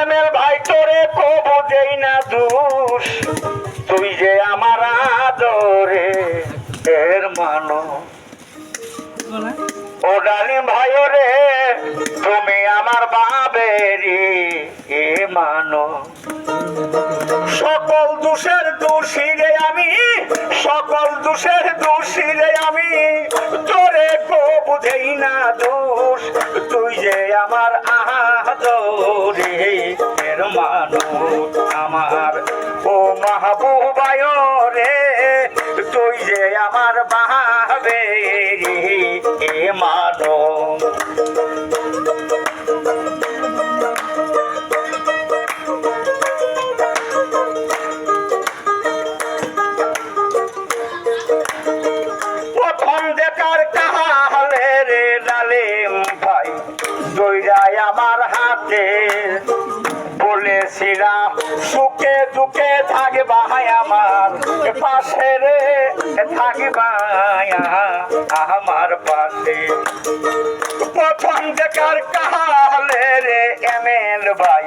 এমেল ভাই তোরে কবু দেই না দোষ, তুই যে আমার আদরে এর মানো। ও ডালিম ভাই রে তুমি আমার বাবেরি এ মানো। সকল দোষের দোষী রে আমি, সকল দোষের দোষী রে আমি, তোরে কবু দেই না দোষ, তুই যে আমার আদরে এর মানো। আমার ও মাহবুবায় রে তুই যে আমার বাবেরি এ মানো। প্রথম দেখার কাহালে রে ডালিম ভাই দইরাই আমার হাতে, বলেছিলাম সুখে দুঃখে থাকবা আমার পাশে রে, থাকবা আমার পাশে। প্রথম দেখার কাহালে রে এমেল ভাই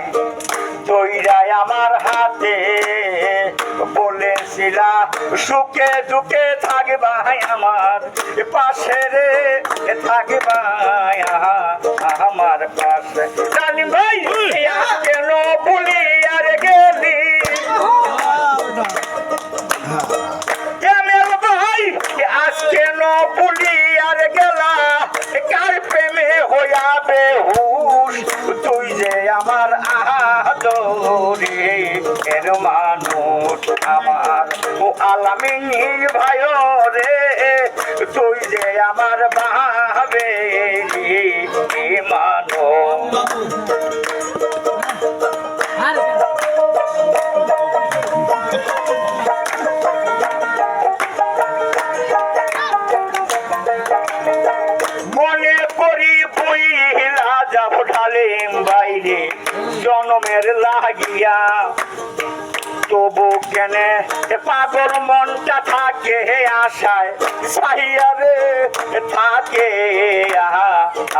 দইরাই আমার হাতে, বলেছিলাম সুখে দুঃখে থাকবা আমার পাশে রে, থাকবা আমার পাশে। ডালিম ভাই কেন বলি আর গেলি, এমেল ভাই আজ কেন বলি আর গেলা, কার প্রেমে হইয়া বেহুশ, তুই যে আমার আদরে এর মানুষ। আমার ও আলামিন ভাই রে তুই যে আমার বাবেরি মানো। মনে করি বইলা যাব ডালিম বাইরে জনমের লাগিয়া, তবু কেনে পাগল মনটা থাকে আশায় চাইয়া রে, থাকে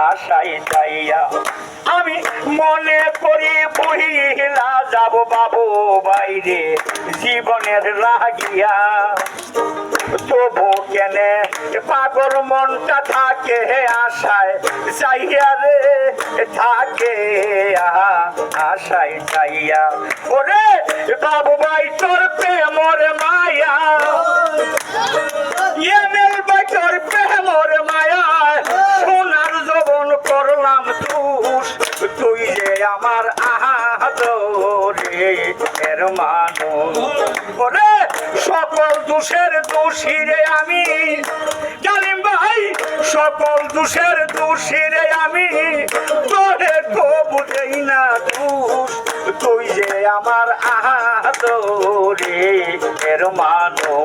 আশায় চাইয়া। আমি মনে করি বহিলা যাব বাবু বাইরে জীবনের লাগিয়া, তবু কেনে পাগল মনটা থাকে আশায় চাইয়া রে, থাকে আশায় চাইয়া। ওরে বাবু ভাই তোর প্রেমর মায়া, এমেল ভাই তোর প্রেমর মায়া, সোনার যৌবন করলাম দোষ, তুই যে আমার আদরে এর মানো। ওরে সকল দোষের দোষী রে আমি, ডালিম ভাই সকল দোষের দোষী রে আমি, তোরে কবু দেই না দোষ, তুই যে আমার আদরে এর মানো।